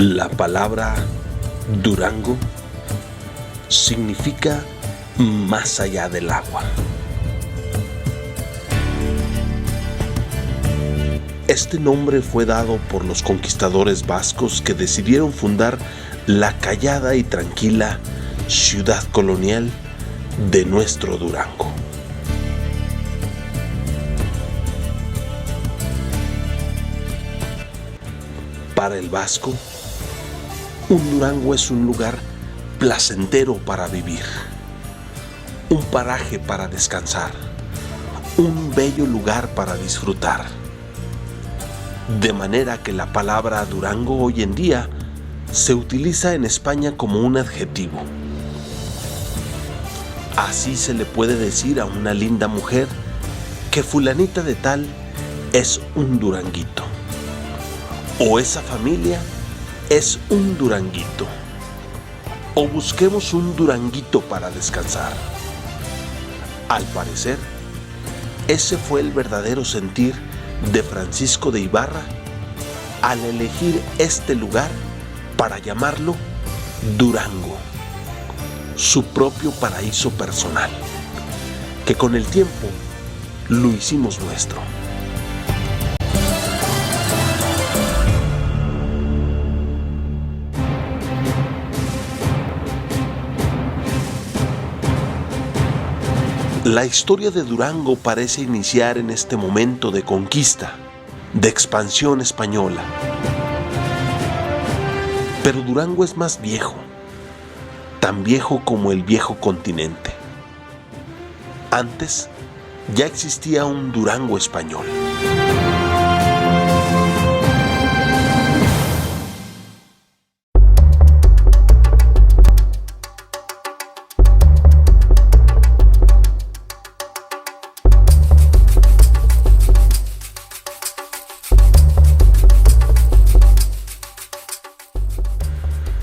La palabra Durango significa más allá del agua. Este nombre fue dado por los conquistadores vascos que decidieron fundar la callada y tranquila ciudad colonial de nuestro Durango. Para el vasco, un Durango es un lugar placentero para vivir, un paraje para descansar, un bello lugar para disfrutar. De manera que la palabra Durango hoy en día se utiliza en España como un adjetivo. Así se le puede decir a una linda mujer que fulanita de tal es un duranguito, o esa familia es un duranguito, o busquemos un duranguito para descansar. Al parecer, ese fue el verdadero sentir de Francisco de Ibarra al elegir este lugar para llamarlo Durango, su propio paraíso personal, que con el tiempo lo hicimos nuestro. La historia de Durango parece iniciar en este momento de conquista, de expansión española. Pero Durango es más viejo, tan viejo como el viejo continente. Antes ya existía un Durango español.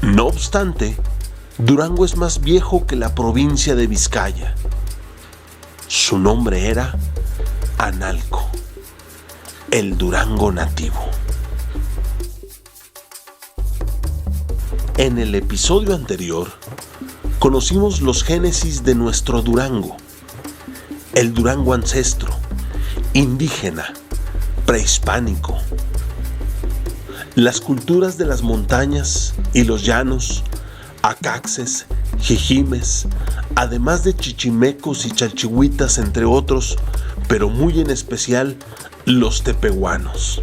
No obstante, Durango es más viejo que la provincia de Vizcaya. Su nombre era Analco, el Durango nativo. En el episodio anterior, conocimos los génesis de nuestro Durango, el Durango ancestro, indígena, prehispánico. Las culturas de las montañas y los llanos, acaxes, jijimes, además de chichimecos y chalchihuitas entre otros, pero muy en especial los tepehuanos.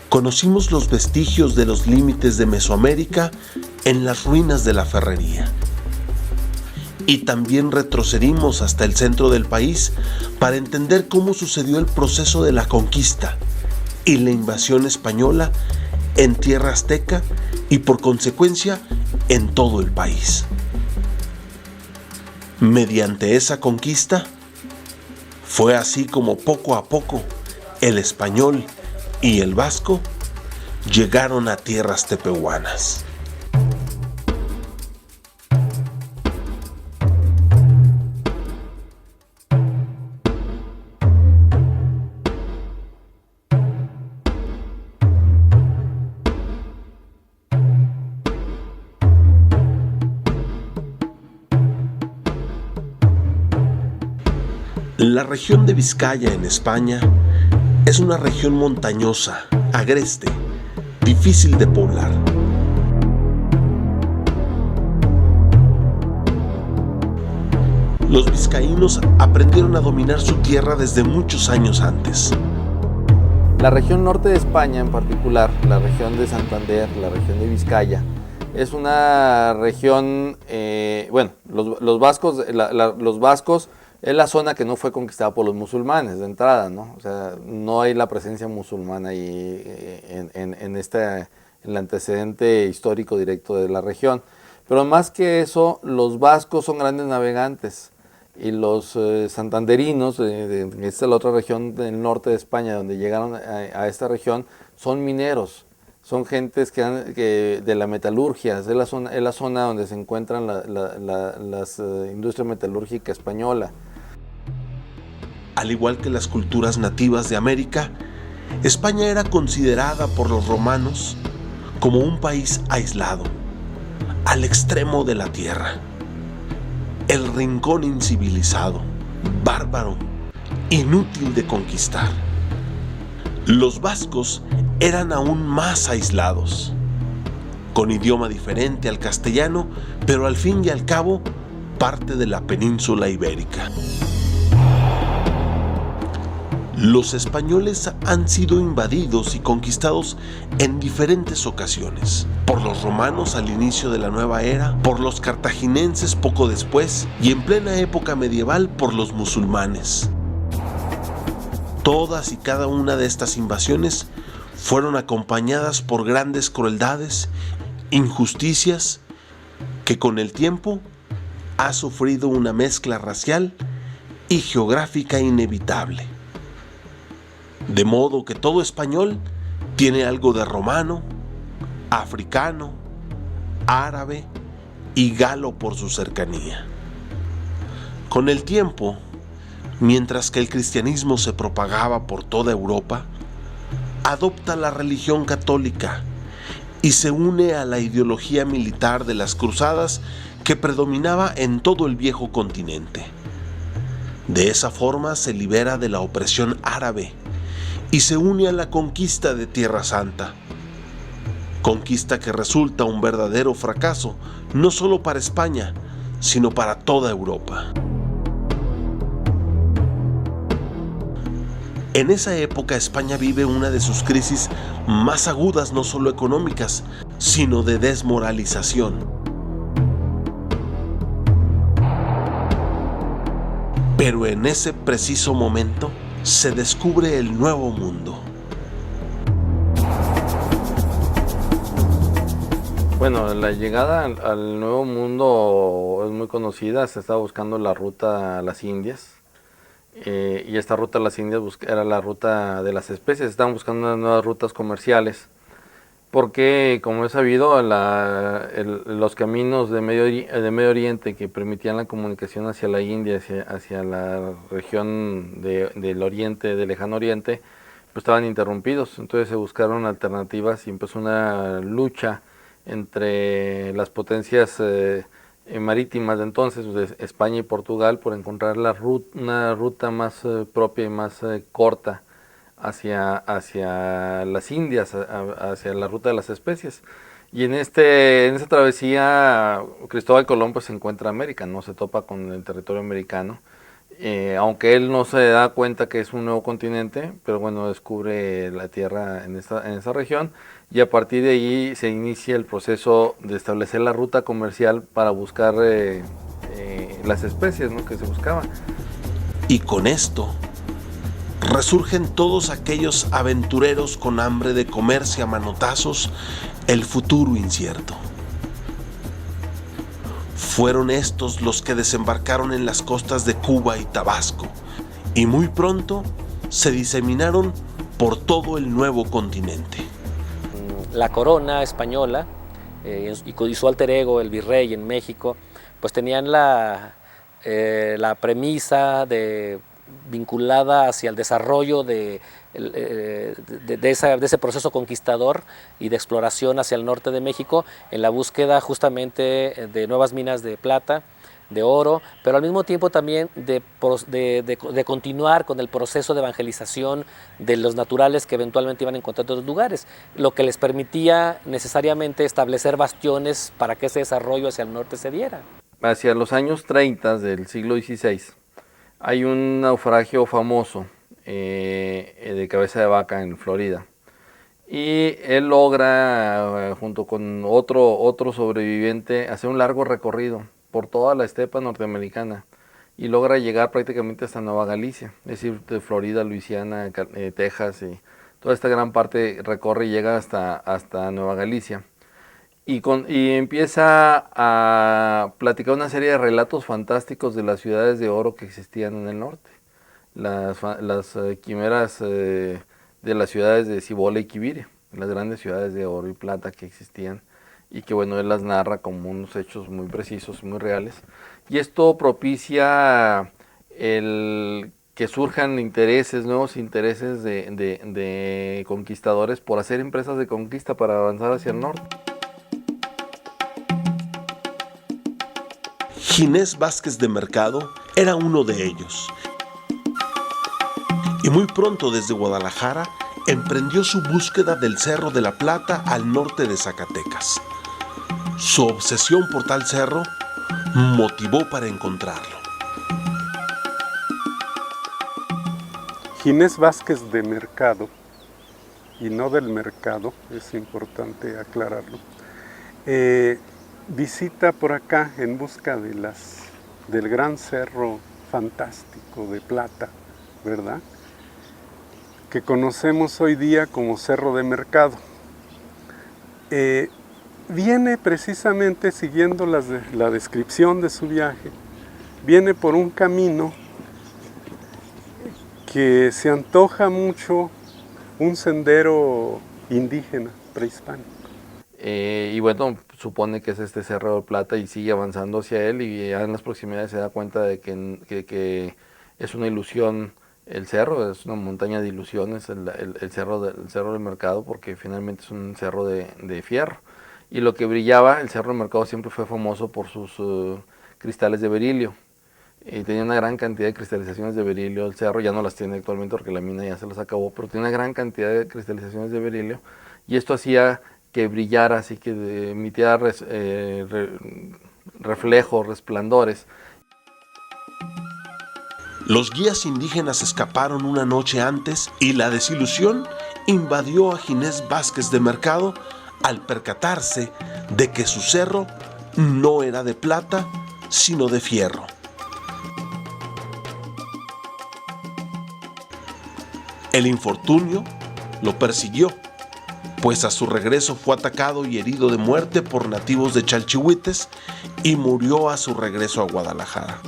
Conocimos los vestigios de los límites de Mesoamérica en las ruinas de la ferrería. Y también retrocedimos hasta el centro del país para entender cómo sucedió el proceso de la conquista y la invasión española en tierra azteca y por consecuencia en todo el país. Mediante esa conquista, fue así como poco a poco el español y el vasco llegaron a tierras tepehuanas. La región de Vizcaya en España es una región montañosa, agreste, difícil de poblar. Los vizcaínos aprendieron a dominar su tierra desde muchos años antes. La región norte de España, en particular, la región de Santander, la región de Vizcaya, es una región, los vascos es la zona que no fue conquistada por los musulmanes de entrada, ¿no? O sea, no hay la presencia musulmana ahí en el antecedente histórico directo de la región. Pero más que eso, los vascos son grandes navegantes y los santanderinos, esta es la otra región del norte de España, donde llegaron a esta región, son mineros. Son gentes que de la metalurgia, es la zona donde se encuentran las industria metalúrgica española. Al igual que las culturas nativas de América, España era considerada por los romanos como un país aislado, al extremo de la tierra, el rincón incivilizado, bárbaro, inútil de conquistar. Los vascos eran aún más aislados, con idioma diferente al castellano, pero al fin y al cabo parte de la península ibérica. Los españoles han sido invadidos y conquistados en diferentes ocasiones, por los romanos al inicio de la nueva era, por los cartagineses poco después y en plena época medieval por los musulmanes. Todas y cada una de estas invasiones fueron acompañadas por grandes crueldades, injusticias, que con el tiempo ha sufrido una mezcla racial y geográfica inevitable. De modo que todo español tiene algo de romano, africano, árabe y galo por su cercanía. Con el tiempo, mientras que el cristianismo se propagaba por toda Europa, adopta la religión católica y se une a la ideología militar de las cruzadas que predominaba en todo el viejo continente. De esa forma se libera de la opresión árabe y se une a la conquista de Tierra Santa. Conquista que resulta un verdadero fracaso, no solo para España, sino para toda Europa. En esa época España vive una de sus crisis más agudas, no solo económicas, sino de desmoralización. Pero en ese preciso momento se descubre el nuevo mundo. Bueno, la llegada al Nuevo Mundo es muy conocida. Se estaba buscando la ruta a las Indias. Y esta ruta a las Indias era la ruta de las especies. Estaban buscando unas nuevas rutas comerciales. Porque, como es sabido, los caminos de Medio Oriente que permitían la comunicación hacia la India, hacia la región del Oriente, del Lejano Oriente, pues estaban interrumpidos. Entonces se buscaron alternativas y empezó una lucha entre las potencias marítimas de entonces, de España y Portugal, por encontrar una ruta más propia y más corta hacia las Indias, hacia la ruta de las especies. Y en esa travesía Cristóbal Colón pues se encuentra América, no se topa con el territorio americano, aunque él no se da cuenta que es un nuevo continente, pero bueno, descubre la tierra en esa región, y a partir de ahí se inicia el proceso de establecer la ruta comercial para buscar las especies, ¿no?, que se buscaban. Y con esto resurgen todos aquellos aventureros con hambre de comerse a manotazos el futuro incierto. Fueron estos los que desembarcaron en las costas de Cuba y Tabasco, y muy pronto se diseminaron por todo el nuevo continente. La corona española y su alter ego, el virrey en México, pues tenían la premisa vinculada hacia el desarrollo de ese proceso conquistador y de exploración hacia el norte de México, en la búsqueda justamente de nuevas minas de plata, de oro, pero al mismo tiempo también de continuar con el proceso de evangelización de los naturales que eventualmente iban a encontrar en otros lugares, lo que les permitía necesariamente establecer bastiones para que ese desarrollo hacia el norte se diera. Hacia los años 30 del siglo XVI hay un naufragio famoso de Cabeza de Vaca en Florida, y él logra, junto con otro sobreviviente, hacer un largo recorrido por toda la estepa norteamericana y logra llegar prácticamente hasta Nueva Galicia, es decir, de Florida, Luisiana, Texas, y toda esta gran parte recorre y llega hasta Nueva Galicia. Y empieza a platicar una serie de relatos fantásticos de las ciudades de oro que existían en el norte. Las quimeras de las ciudades de Cibola y Quibire, las grandes ciudades de oro y plata que existían, y que bueno, él las narra como unos hechos muy precisos, muy reales. Y esto propicia el que surjan intereses, nuevos intereses de conquistadores por hacer empresas de conquista para avanzar hacia el norte. Ginés Vázquez de Mercado era uno de ellos. Y muy pronto desde Guadalajara emprendió su búsqueda del Cerro de la Plata al norte de Zacatecas. Su obsesión por tal cerro motivó para encontrarlo. Ginés Vázquez de Mercado, y no del mercado, es importante aclararlo, visita por acá en busca del gran cerro fantástico de plata, ¿verdad?, que conocemos hoy día como Cerro de Mercado. Viene precisamente siguiendo la descripción de su viaje, viene por un camino que se antoja mucho un sendero indígena prehispánico. Y bueno, supone que es este Cerro de Plata y sigue avanzando hacia él, y ya en las proximidades se da cuenta de que es una ilusión el cerro, es una montaña de ilusiones el cerro del Mercado, porque finalmente es un cerro de fierro. Y lo que brillaba, el Cerro del Mercado siempre fue famoso por sus cristales de berilio. Tenía una gran cantidad de cristalizaciones de berilio el cerro, ya no las tiene actualmente porque la mina ya se las acabó, pero tiene una gran cantidad de cristalizaciones de berilio, y esto hacía que brillara, así que emitiera reflejos, resplandores. Los guías indígenas escaparon una noche antes y la desilusión invadió a Ginés Vázquez de Mercado al percatarse de que su cerro no era de plata, sino de fierro. El infortunio lo persiguió, pues a su regreso fue atacado y herido de muerte por nativos de Chalchihuites y murió a su regreso a Guadalajara.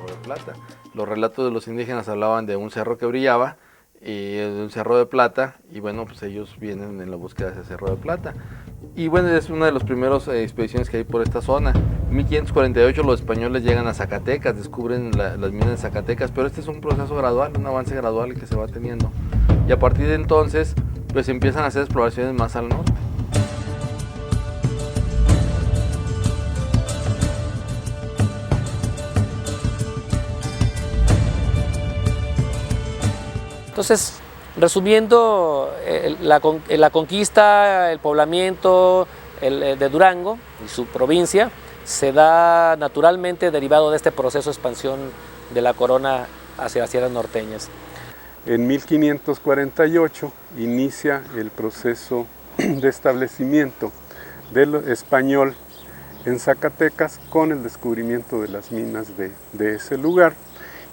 De plata. Los relatos de los indígenas hablaban de un cerro que brillaba y de un cerro de plata, y bueno, pues ellos vienen en la búsqueda de ese cerro de plata. Y bueno, es una de las primeras expediciones que hay por esta zona. En 1548 los españoles llegan a Zacatecas, descubren las minas de Zacatecas, pero este es un proceso gradual, un avance gradual que se va teniendo. Y a partir de entonces, pues empiezan a hacer exploraciones más al norte. Entonces, resumiendo, la conquista, el poblamiento de Durango y su provincia se da naturalmente derivado de este proceso de expansión de la corona hacia las tierras norteñas. En 1548 inicia el proceso de establecimiento del español en Zacatecas con el descubrimiento de las minas de ese lugar.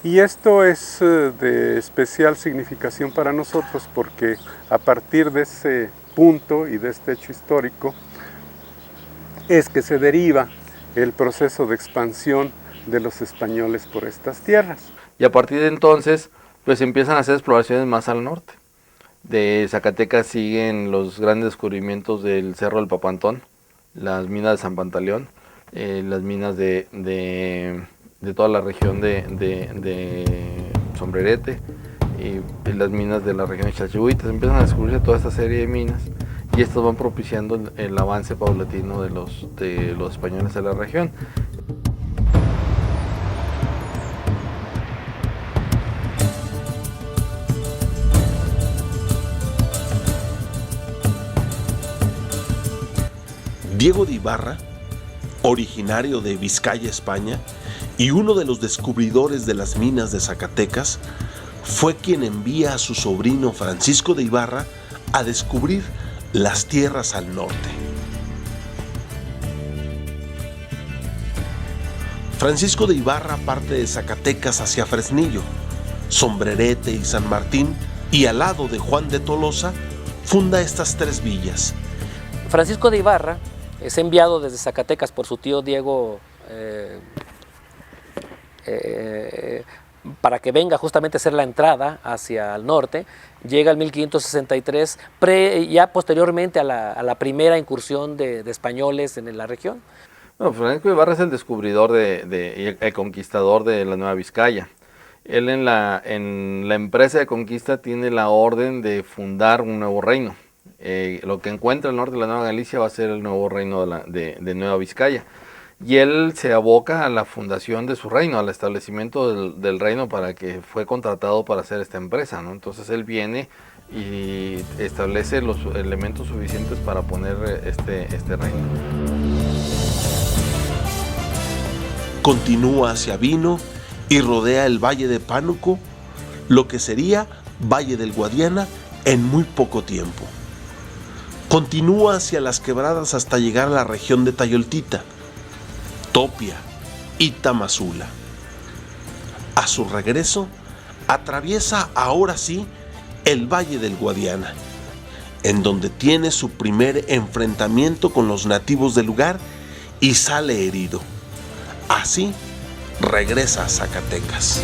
Y esto es de especial significación para nosotros porque a partir de ese punto y de este hecho histórico es que se deriva el proceso de expansión de los españoles por estas tierras. Y a partir de entonces, pues empiezan a hacer exploraciones más al norte. De Zacatecas siguen los grandes descubrimientos del Cerro del Papantón, las minas de San Pantaleón, las minas de toda la región de Sombrerete y las minas de la región de Chalchihuites. Empiezan a descubrirse toda esta serie de minas y estas van propiciando el avance paulatino de los españoles en la región. Diego de Ibarra, originario de Vizcaya, España, y uno de los descubridores de las minas de Zacatecas, fue quien envía a su sobrino Francisco de Ibarra a descubrir las tierras al norte. Francisco de Ibarra parte de Zacatecas hacia Fresnillo, Sombrerete y San Martín, y al lado de Juan de Tolosa funda estas 3 villas. Francisco de Ibarra es enviado desde Zacatecas por su tío Diego para que venga justamente a hacer la entrada hacia el norte. Llega en 1563, ya posteriormente a la primera incursión de españoles en la región. Bueno, Francisco de Ibarra es el descubridor y el conquistador de la Nueva Vizcaya. Él en la empresa de conquista tiene la orden de fundar un nuevo reino. Lo que encuentra el norte de la Nueva Galicia va a ser el nuevo reino de Nueva Vizcaya. Y él se aboca a la fundación de su reino, al establecimiento del reino, para que fue contratado para hacer esta empresa, ¿no? Entonces él viene y establece los elementos suficientes para poner este reino. Continúa hacia Vino y rodea el Valle de Pánuco, lo que sería Valle del Guadiana en muy poco tiempo. Continúa hacia las quebradas hasta llegar a la región de Tayoltita, Topia y Tamazula. A su regreso, atraviesa ahora sí el Valle del Guadiana, en donde tiene su primer enfrentamiento con los nativos del lugar y sale herido. Así, regresa a Zacatecas.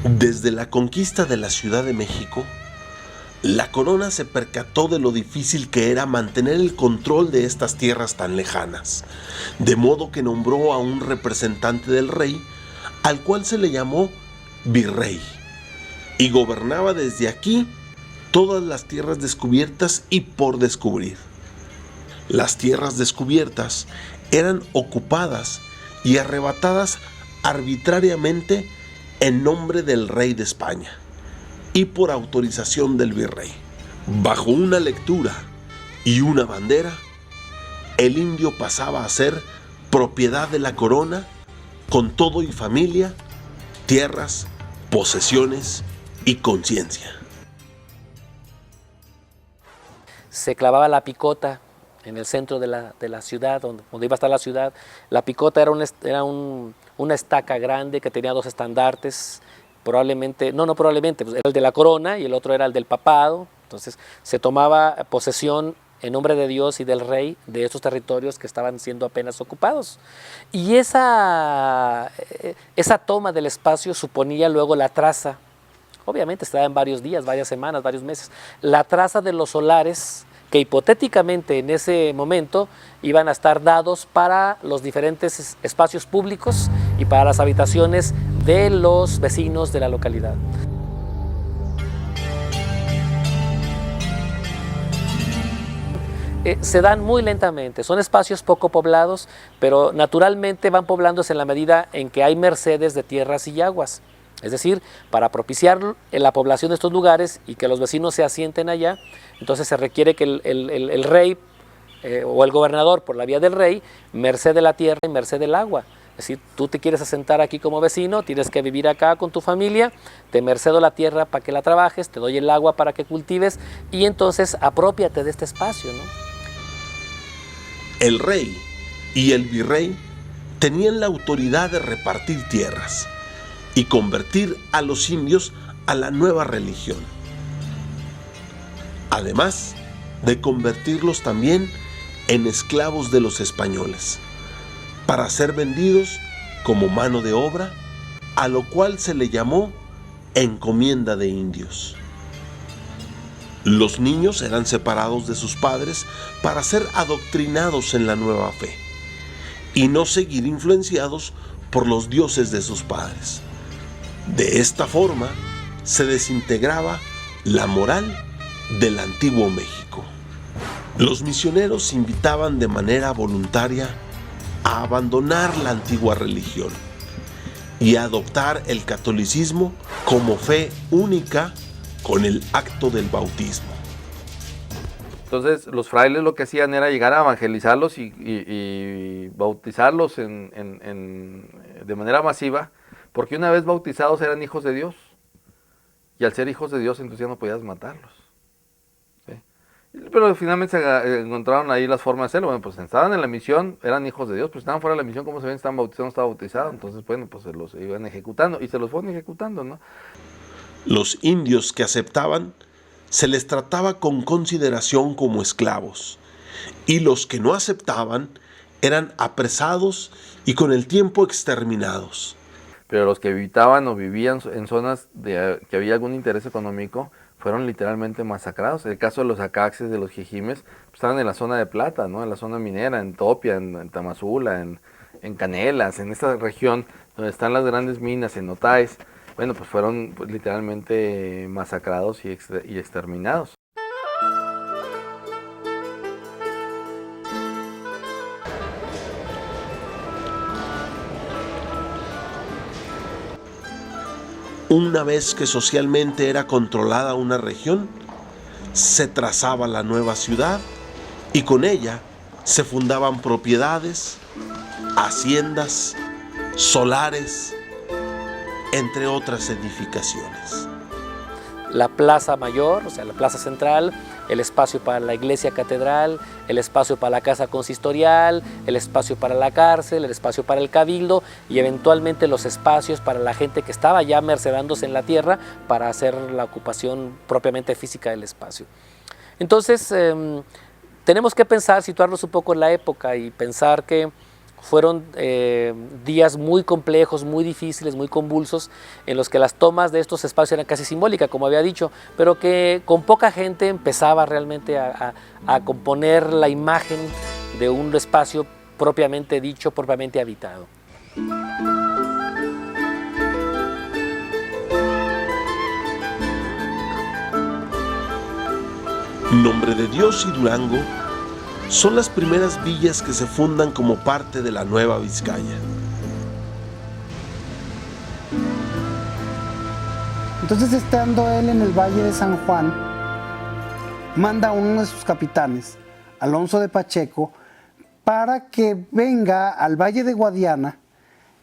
Desde la conquista de la Ciudad de México, la corona se percató de lo difícil que era mantener el control de estas tierras tan lejanas, de modo que nombró a un representante del rey, al cual se le llamó virrey, y gobernaba desde aquí todas las tierras descubiertas y por descubrir. Las tierras descubiertas eran ocupadas y arrebatadas arbitrariamente en nombre del rey de España y por autorización del virrey. Bajo una lectura y una bandera, el indio pasaba a ser propiedad de la corona con todo y familia, tierras, posesiones y conciencia. Se clavaba la picota en el centro de la ciudad, donde iba a estar la ciudad. La picota era una estaca grande que tenía dos estandartes, probablemente, pues era el de la corona y el otro era el del papado. Entonces se tomaba posesión en nombre de Dios y del rey de estos territorios que estaban siendo apenas ocupados. Y esa toma del espacio suponía luego la traza. Obviamente estaba en varios días, varias semanas, varios meses. La traza de los solares que hipotéticamente en ese momento iban a estar dados para los diferentes espacios públicos y para las habitaciones de los vecinos de la localidad. Se dan muy lentamente, son espacios poco poblados, pero naturalmente van poblándose en la medida en que hay mercedes de tierras y aguas. Es decir, para propiciar la población de estos lugares y que los vecinos se asienten allá, entonces se requiere que el rey o el gobernador, por la vía del rey, mercede la tierra y mercede el agua. Es decir, tú te quieres asentar aquí como vecino, tienes que vivir acá con tu familia, te mercedo la tierra para que la trabajes, te doy el agua para que cultives y entonces aprópiate de este espacio, ¿no? El rey y el virrey tenían la autoridad de repartir tierras y convertir a los indios a la nueva religión, además de convertirlos también en esclavos de los españoles, para ser vendidos como mano de obra, a lo cual se le llamó encomienda de indios. Los niños eran separados de sus padres para ser adoctrinados en la nueva fe y no seguir influenciados por los dioses de sus padres. De esta forma se desintegraba la moral del antiguo México. Los misioneros invitaban de manera voluntaria a abandonar la antigua religión y a adoptar el catolicismo como fe única con el acto del bautismo. Entonces los frailes lo que hacían era llegar a evangelizarlos y bautizarlos de manera masiva, porque una vez bautizados eran hijos de Dios, y al ser hijos de Dios entonces ya no podías matarlos. ¿Sí? Pero finalmente se encontraron ahí las formas de hacerlo. Bueno, pues estaban en la misión, eran hijos de Dios, pues estaban fuera de la misión, como se ven, estaban bautizados, no estaba bautizado, entonces bueno, pues se los iban ejecutando, y se los fueron ejecutando, ¿no? Los indios que aceptaban se les trataba con consideración como esclavos, y los que no aceptaban eran apresados y con el tiempo exterminados. Pero los que habitaban o vivían en zonas que había algún interés económico fueron literalmente masacrados. El caso de los acaxes, de los jijimes, pues estaban en la zona de plata, ¿no? En la zona minera, en Topia, en Tamazula, en Canelas, en esta región donde están las grandes minas, en Otaes. Bueno, pues fueron literalmente masacrados y exterminados. Una vez que socialmente era controlada una región, se trazaba la nueva ciudad y con ella se fundaban propiedades, haciendas, solares, entre otras edificaciones. La plaza mayor, o sea, la plaza central, el espacio para la iglesia catedral, el espacio para la casa consistorial, el espacio para la cárcel, el espacio para el cabildo y eventualmente los espacios para la gente que estaba ya mercedándose en la tierra para hacer la ocupación propiamente física del espacio. Entonces, tenemos que pensar, situarnos un poco en la época y pensar que fueron días muy complejos, muy difíciles, muy convulsos, en los que las tomas de estos espacios eran casi simbólicas, como había dicho, pero que con poca gente empezaba realmente a componer la imagen de un espacio propiamente dicho, propiamente habitado. Nombre de Dios y Durango son las primeras villas que se fundan como parte de la Nueva Vizcaya. Entonces, estando él en el Valle de San Juan, manda a uno de sus capitanes, Alonso de Pacheco, para que venga al Valle de Guadiana,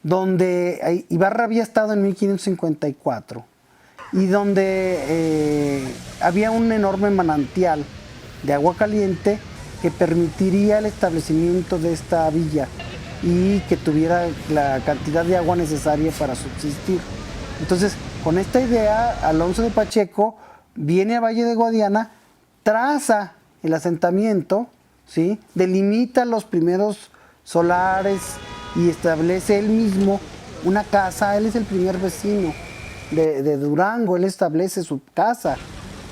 donde Ibarra había estado en 1554, y donde había un enorme manantial de agua caliente que permitiría el establecimiento de esta villa y que tuviera la cantidad de agua necesaria para subsistir. Entonces, con esta idea, Alonso de Pacheco viene a Valle de Guadiana, traza el asentamiento, ¿sí? Delimita los primeros solares y establece él mismo una casa. Él es el primer vecino de Durango, él establece su casa.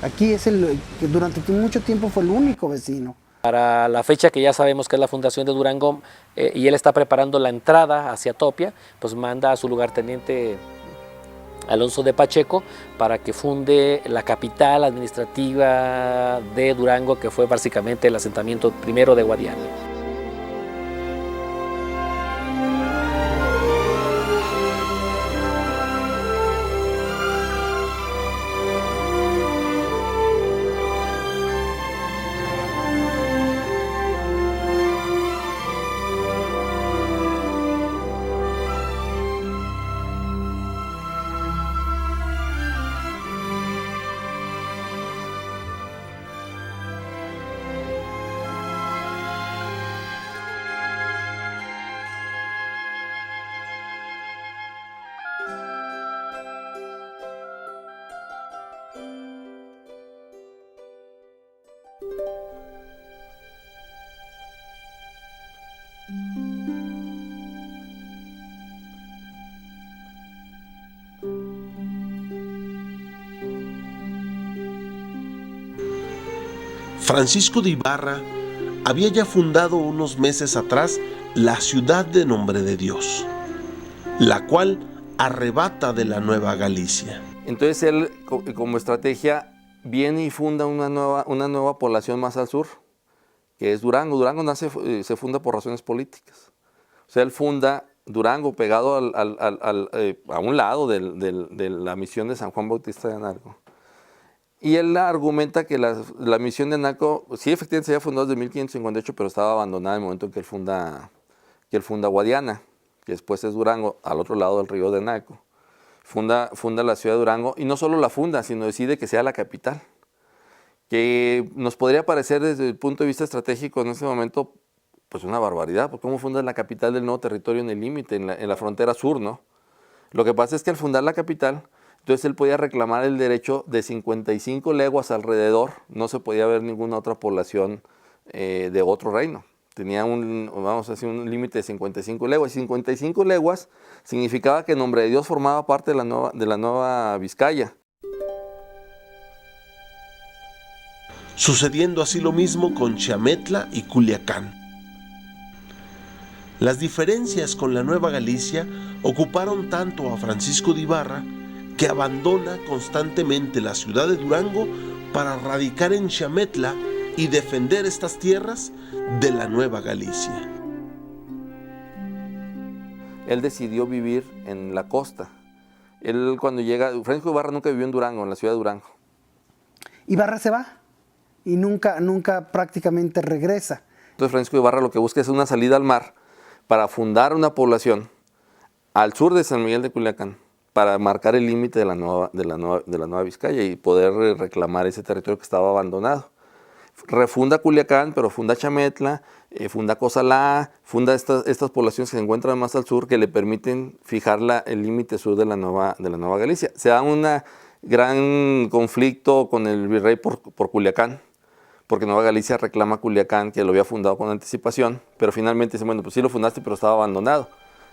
Aquí es el que durante mucho tiempo fue el único vecino. Para la fecha que ya sabemos que es la fundación de Durango y él está preparando la entrada hacia Topia, pues manda a su lugarteniente Alonso de Pacheco para que funde la capital administrativa de Durango, que fue básicamente el asentamiento primero de Guadiana. Francisco de Ibarra había ya fundado unos meses atrás la ciudad de Nombre de Dios, la cual arrebata de la Nueva Galicia. Entonces él, como estrategia, viene y funda una nueva población más al sur, que es Durango. Durango se funda por razones políticas. O sea, él funda Durango pegado a un lado de la misión de San Juan Bautista de Analco. Y él argumenta que la misión de Analco, sí, efectivamente se había fundado desde 1558, pero estaba abandonada en el momento en que él funda Guadiana, que después es Durango, al otro lado del río de Analco. Funda la ciudad de Durango, y no solo la funda, sino decide que sea la capital. Que nos podría parecer desde el punto de vista estratégico en ese momento, pues una barbaridad, porque cómo funda la capital del nuevo territorio en el límite, en la frontera sur, ¿no? Lo que pasa es que al fundar la capital, Entonces él podía reclamar el derecho de 55 leguas alrededor, no se podía ver ninguna otra población de otro reino. Tenía vamos a decir, un límite de 55 leguas. 55 leguas significaba que el nombre de Dios formaba parte de la Nueva Vizcaya. Sucediendo así lo mismo con Chiametla y Culiacán. Las diferencias con la Nueva Galicia ocuparon tanto a Francisco de Ibarra que abandona constantemente la ciudad de Durango para radicar en Chiametla y defender estas tierras de la Nueva Galicia. Él decidió vivir en la costa. Él cuando llega, Francisco de Ibarra nunca vivió en Durango, en la ciudad de Durango. Ibarra se va y nunca prácticamente regresa. Entonces Francisco de Ibarra lo que busca es una salida al mar para fundar una población al sur de San Miguel de Culiacán, para marcar el límite de la Nueva Vizcaya y poder reclamar ese territorio que estaba abandonado. Refunda Culiacán, pero funda Chiametla, funda Cozalá, funda estas poblaciones que se encuentran más al sur que le permiten fijar el límite sur de la Nueva Galicia. Se da un gran conflicto con el virrey por Culiacán, porque Nueva Galicia reclama Culiacán, que lo había fundado con anticipación, pero finalmente dice, bueno, pues sí lo fundaste, pero estaba abandonado.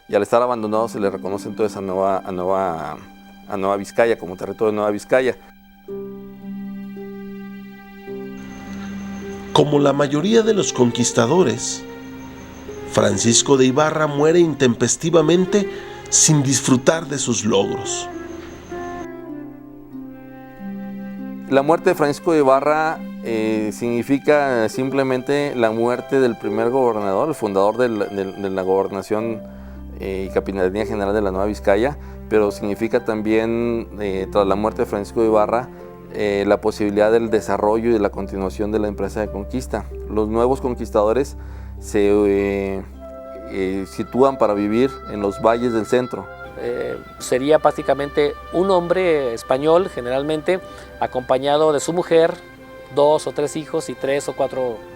Y al estar abandonado se le reconoce entonces a Nueva Vizcaya como territorio de Nueva Vizcaya. Como la mayoría de los conquistadores, Francisco de Ibarra muere intempestivamente sin disfrutar de sus logros. La muerte de Francisco de Ibarra significa simplemente la muerte del primer gobernador, el fundador de la gobernación y Capitanía General de la Nueva Vizcaya, pero significa también, tras la muerte de Francisco de Ibarra, la posibilidad del desarrollo y de la continuación de la empresa de conquista. Los nuevos conquistadores se sitúan para vivir en los valles del centro. Sería prácticamente un hombre español, generalmente, acompañado de su mujer, 2 o 3 hijos y 3 o 4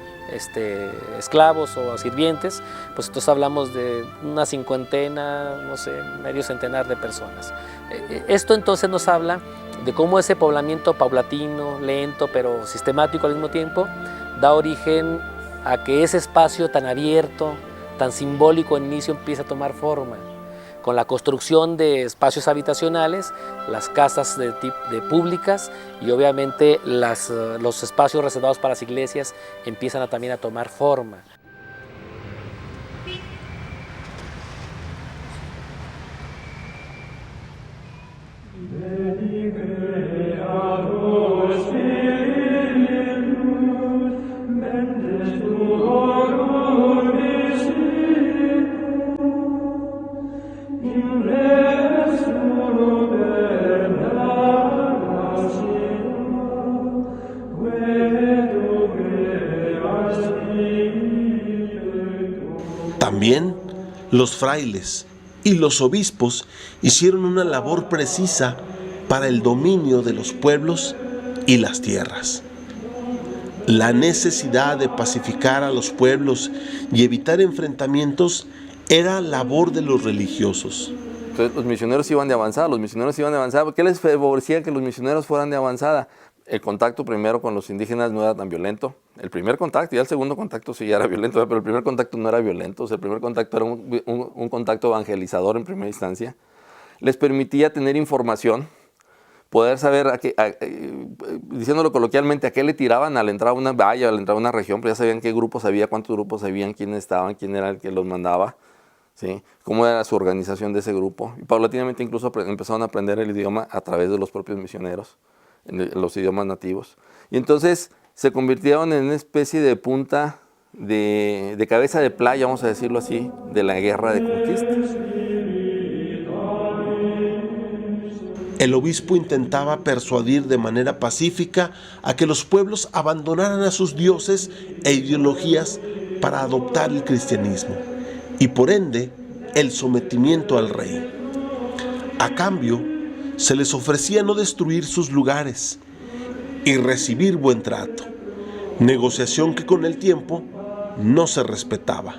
esclavos o sirvientes. Pues entonces hablamos de una cincuentena, no sé, medio centenar de personas. Esto entonces nos habla de cómo ese poblamiento paulatino, lento, pero sistemático al mismo tiempo, da origen a que ese espacio tan abierto, tan simbólico en inicio empieza a tomar forma, con la construcción de espacios habitacionales, las casas de públicas y obviamente los espacios reservados para las iglesias empiezan también a tomar forma. También los frailes y los obispos hicieron una labor precisa para el dominio de los pueblos y las tierras. La necesidad de pacificar a los pueblos y evitar enfrentamientos era labor de los religiosos. Entonces los misioneros iban de avanzada, ¿Qué les favorecía que los misioneros fueran de avanzada? El contacto primero con los indígenas no era tan violento. El primer contacto, y el segundo contacto sí era violento, pero el primer contacto no era violento. O sea, el primer contacto era un contacto evangelizador en primera instancia. Les permitía tener información, poder saber, diciéndolo coloquialmente, a qué le tiraban al entrar a una valla, al entrar a una región, pero ya sabían qué grupos había, cuántos grupos habían, quiénes estaban, quién era el que los mandaba, ¿sí? Cómo era su organización de ese grupo. Y paulatinamente incluso empezaron a aprender el idioma a través de los propios misioneros, en los idiomas nativos. Y entonces se convirtieron en una especie de punta, de cabeza de playa, vamos a decirlo así, de la guerra de conquista. El obispo intentaba persuadir de manera pacífica a que los pueblos abandonaran a sus dioses e ideologías para adoptar el cristianismo y por ende el sometimiento al rey. A cambio, se les ofrecía no destruir sus lugares y recibir buen trato, negociación que con el tiempo no se respetaba.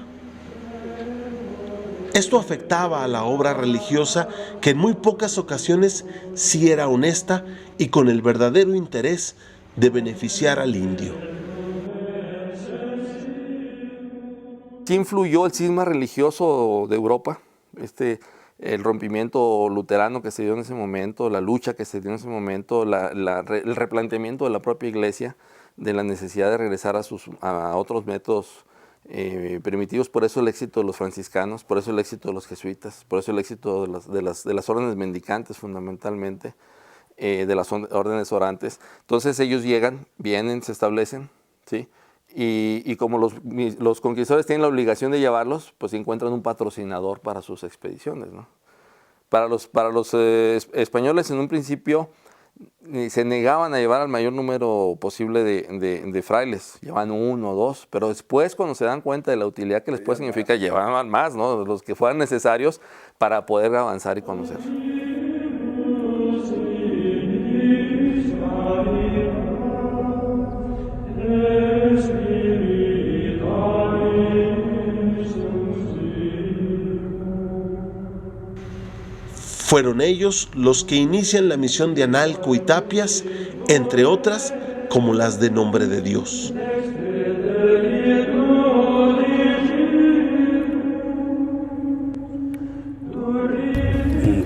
Esto afectaba a la obra religiosa, que en muy pocas ocasiones sí era honesta y con el verdadero interés de beneficiar al indio. Sí influyó el cisma religioso de Europa, el rompimiento luterano que se dio en ese momento, la lucha que se dio en ese momento, el replanteamiento de la propia iglesia, de la necesidad de regresar a otros métodos primitivos. Por eso el éxito de los franciscanos, por eso el éxito de los jesuitas, por eso el éxito de las órdenes mendicantes fundamentalmente, de las órdenes orantes. Entonces ellos vienen, se establecen, ¿sí? Y como los conquistadores tienen la obligación de llevarlos, pues encuentran un patrocinador para sus expediciones, ¿no? Para los españoles en un principio se negaban a llevar al mayor número posible de frailes, llevaban 1 o 2, pero después cuando se dan cuenta de la utilidad que les puede significar, llevaban más, ¿no? Los que fueran necesarios para poder avanzar y conocer. Fueron ellos los que inician la misión de Analco y Tapias, entre otras como las de Nombre de Dios.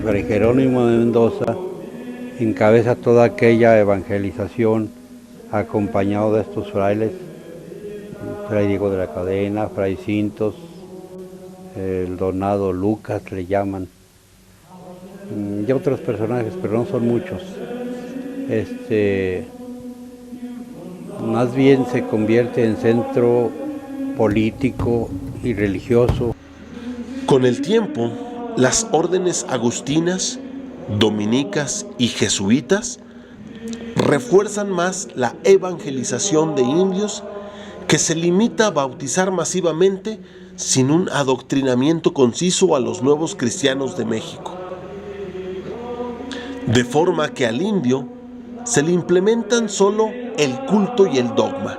Fray Jerónimo de Mendoza encabeza toda aquella evangelización acompañado de estos frailes, Fray Diego de la Cadena, Fray Cintos, el donado Lucas le llaman, y otros personajes, pero no son muchos. Más bien se convierte en centro político y religioso. Con el tiempo, las órdenes agustinas, dominicas y jesuitas refuerzan más la evangelización de indios, que se limita a bautizar masivamente sin un adoctrinamiento conciso a los nuevos cristianos de México. De forma que al indio se le implementan solo el culto y el dogma,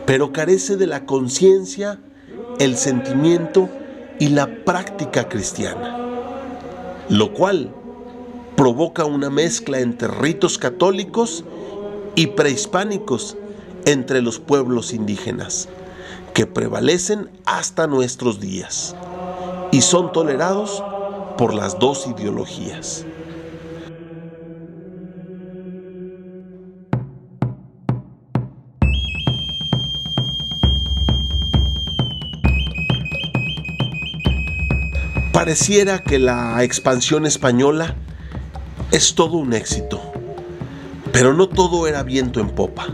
pero carece de la conciencia, el sentimiento y la práctica cristiana, lo cual provoca una mezcla entre ritos católicos y prehispánicos entre los pueblos indígenas, que prevalecen hasta nuestros días y son tolerados por las dos ideologías. Pareciera que la expansión española es todo un éxito, pero no todo era viento en popa.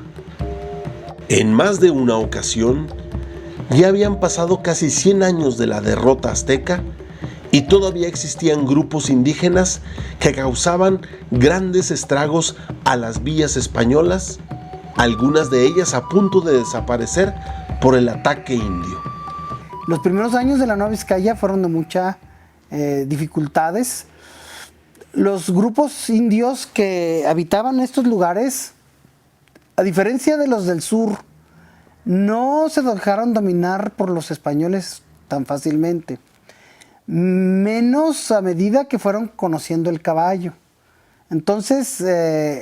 En más de una ocasión, ya habían pasado casi 100 años de la derrota azteca y todavía existían grupos indígenas que causaban grandes estragos a las villas españolas, algunas de ellas a punto de desaparecer por el ataque indio. Los primeros años de la Nueva Vizcaya fueron de muchas dificultades. Los grupos indios que habitaban estos lugares, a diferencia de los del sur, no se dejaron dominar por los españoles tan fácilmente, menos a medida que fueron conociendo el caballo. Entonces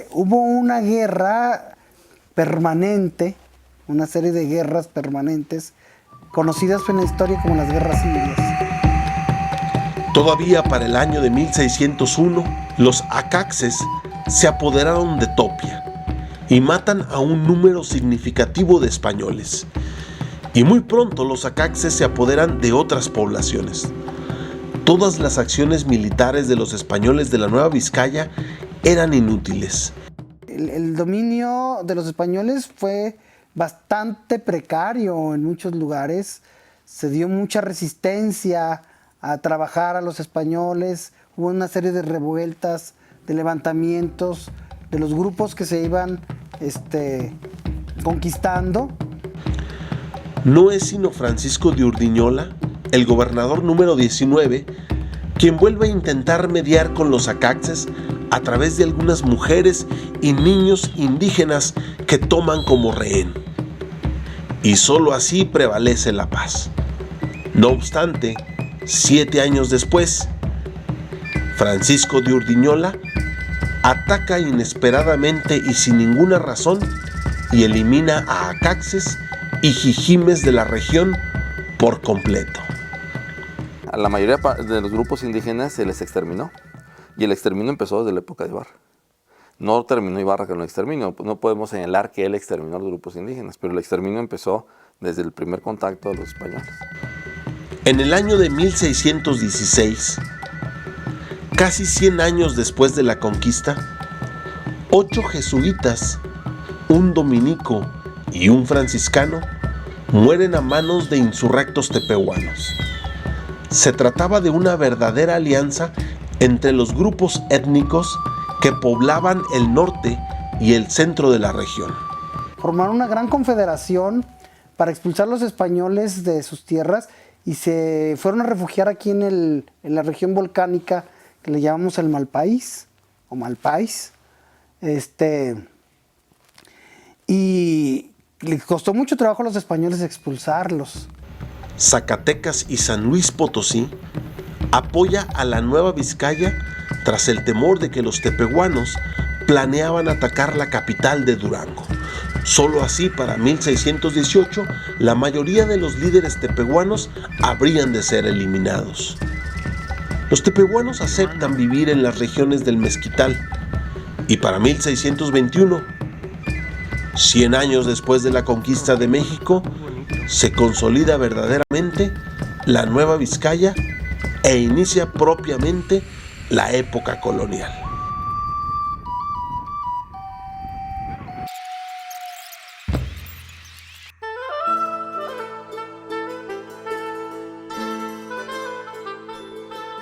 hubo una guerra permanente, una serie de guerras permanentes, conocidas en la historia como las guerras indias. Todavía para el año de 1601, los acaxes se apoderaron de Topia y matan a un número significativo de españoles. Y muy pronto los acaxes se apoderan de otras poblaciones. Todas las acciones militares de los españoles de la Nueva Vizcaya eran inútiles. El dominio de los españoles fue bastante precario en muchos lugares. Se dio mucha resistencia a trabajar a los españoles. Hubo una serie de revueltas, de levantamientos de los grupos que se iban conquistando. No es sino Francisco de Urdiñola, el gobernador número 19, quien vuelve a intentar mediar con los acaxes a través de algunas mujeres y niños indígenas que toman como rehén. Y solo así prevalece la paz. No obstante, 7 años después, Francisco de Urdiñola ataca inesperadamente y sin ninguna razón y elimina a Acaxes y Jijimes de la región por completo. A la mayoría de los grupos indígenas se les exterminó, y el exterminio empezó desde la época de Ibarra. No terminó Ibarra con el exterminio, no podemos señalar que él exterminó a los grupos indígenas, pero el exterminio empezó desde el primer contacto de los españoles. En el año de 1616, casi 100 años después de la conquista, 8 jesuitas, un dominico y un franciscano mueren a manos de insurrectos tepehuanos. Se trataba de una verdadera alianza entre los grupos étnicos que poblaban el norte y el centro de la región. Formaron una gran confederación para expulsar a los españoles de sus tierras y se fueron a refugiar aquí en la región volcánica que le llamamos el Malpaís o Malpais. Y les costó mucho trabajo a los españoles expulsarlos. Zacatecas y San Luis Potosí apoya a la Nueva Vizcaya tras el temor de que los tepehuanos planeaban atacar la capital de Durango. Solo así, para 1618, la mayoría de los líderes tepehuanos habrían de ser eliminados. Los tepehuanos aceptan vivir en las regiones del Mezquital y para 1621, 100 años después de la conquista de México, se consolida verdaderamente la Nueva Vizcaya e inicia propiamente la época colonial.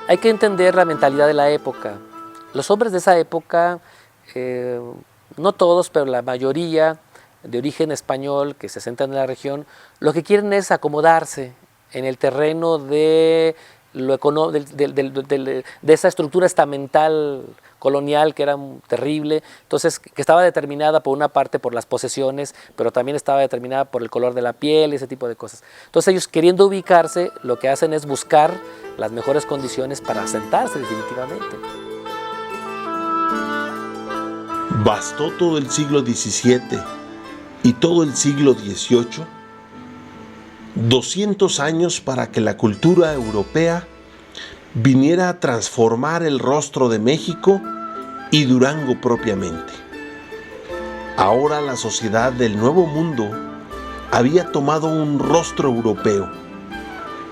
Hay que entender la mentalidad de la época. Los hombres de esa época, no todos, pero la mayoría de origen español que se asentan en la región, lo que quieren es acomodarse en el terreno de esa estructura estamental colonial que era terrible, entonces que estaba determinada por una parte por las posesiones, pero también estaba determinada por el color de la piel y ese tipo de cosas. Entonces ellos, queriendo ubicarse, lo que hacen es buscar las mejores condiciones para asentarse definitivamente. Bastó todo el siglo XVII y todo el siglo XVIII, 200 años para que la cultura europea viniera a transformar el rostro de México y Durango propiamente. Ahora la sociedad del Nuevo Mundo había tomado un rostro europeo,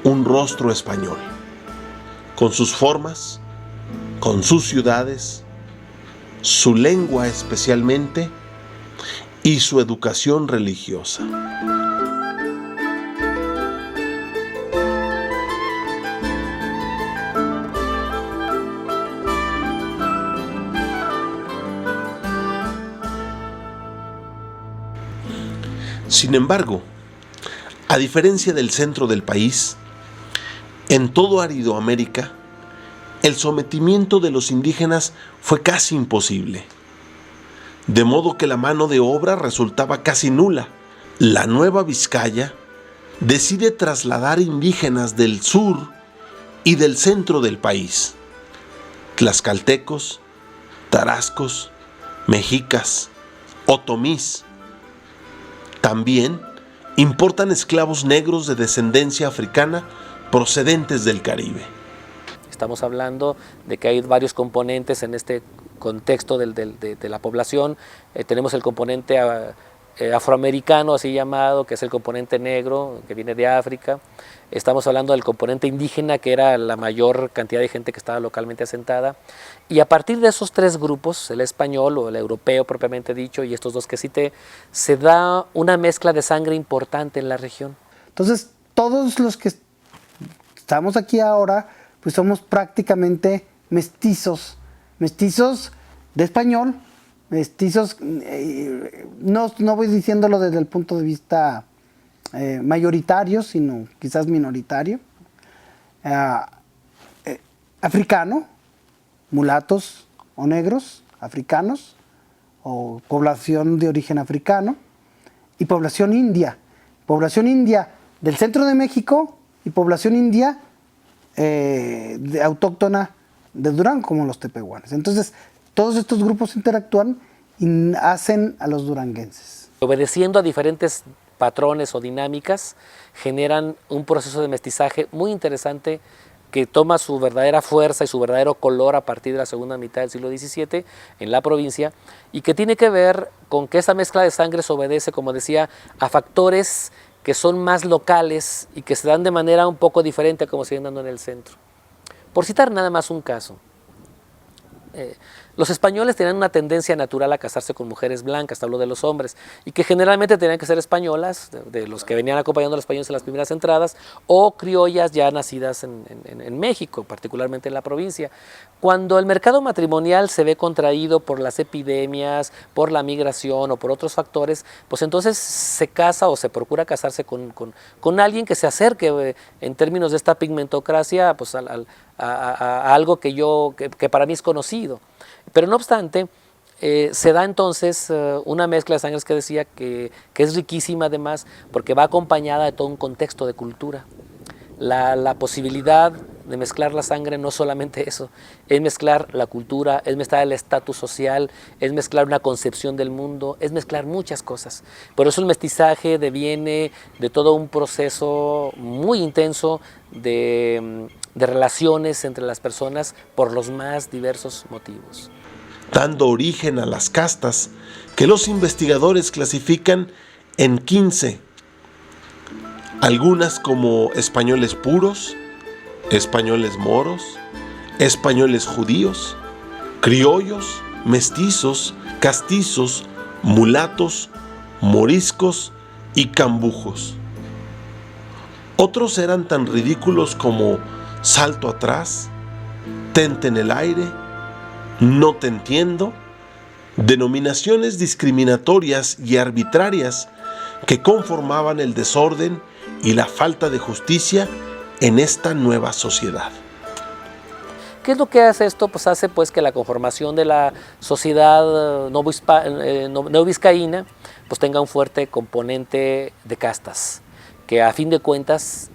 un rostro español, con sus formas, con sus ciudades, su lengua especialmente y su educación religiosa. Sin embargo, a diferencia del centro del país, en todo Aridoamérica, el sometimiento de los indígenas fue casi imposible, de modo que la mano de obra resultaba casi nula. La Nueva Vizcaya decide trasladar indígenas del sur y del centro del país, tlaxcaltecos, tarascos, mexicas, otomís. También importan esclavos negros de descendencia africana procedentes del Caribe. Estamos hablando de que hay varios componentes en este contexto de la población. Tenemos el componente afroamericano, así llamado, que es el componente negro, que viene de África. Estamos hablando del componente indígena, que era la mayor cantidad de gente que estaba localmente asentada. Y a partir de esos tres grupos, el español o el europeo propiamente dicho, y estos dos que cité, se da una mezcla de sangre importante en la región. Entonces, todos los que estamos aquí ahora, pues somos prácticamente mestizos de español, mestizos, no voy diciéndolo desde el punto de vista mayoritario, sino quizás minoritario, africano, mulatos o negros, africanos, o población de origen africano, y población india del centro de México y población india autóctona de Durango, como los tepehuanes. Entonces, todos estos grupos interactúan y hacen a los duranguenses. Obedeciendo a diferentes patrones o dinámicas, generan un proceso de mestizaje muy interesante que toma su verdadera fuerza y su verdadero color a partir de la segunda mitad del siglo XVII en la provincia, y que tiene que ver con que esta mezcla de sangres obedece, como decía, a factores que son más locales y que se dan de manera un poco diferente a como se vienen dando en el centro. Por citar nada más un caso, los españoles tenían una tendencia natural a casarse con mujeres blancas, hablo de los hombres, y que generalmente tenían que ser españolas, de los que venían acompañando a los españoles en las primeras entradas, o criollas ya nacidas en México, particularmente en la provincia. Cuando el mercado matrimonial se ve contraído por las epidemias, por la migración o por otros factores, pues entonces se casa o se procura casarse con alguien que se acerque en términos de esta pigmentocracia pues a algo que para mí es conocido. Pero no obstante, se da entonces una mezcla de sangres que decía que es riquísima además porque va acompañada de todo un contexto de cultura. La posibilidad de mezclar la sangre no solamente eso, es mezclar la cultura, es mezclar el estatus social, es mezclar una concepción del mundo, es mezclar muchas cosas. Por eso el mestizaje deviene de todo un proceso muy intenso de relaciones entre las personas por los más diversos motivos. Dando origen a las castas que los investigadores clasifican en 15, algunas como españoles puros, españoles moros, españoles judíos, criollos, mestizos, castizos, mulatos, moriscos y cambujos. Otros eran tan ridículos como salto atrás, tente en el aire, no te entiendo, denominaciones discriminatorias y arbitrarias que conformaban el desorden y la falta de justicia en esta nueva sociedad. ¿Qué es lo que hace esto? Pues hace pues que la conformación de la sociedad neovizcaína pues tenga un fuerte componente de castas, que a fin de cuentas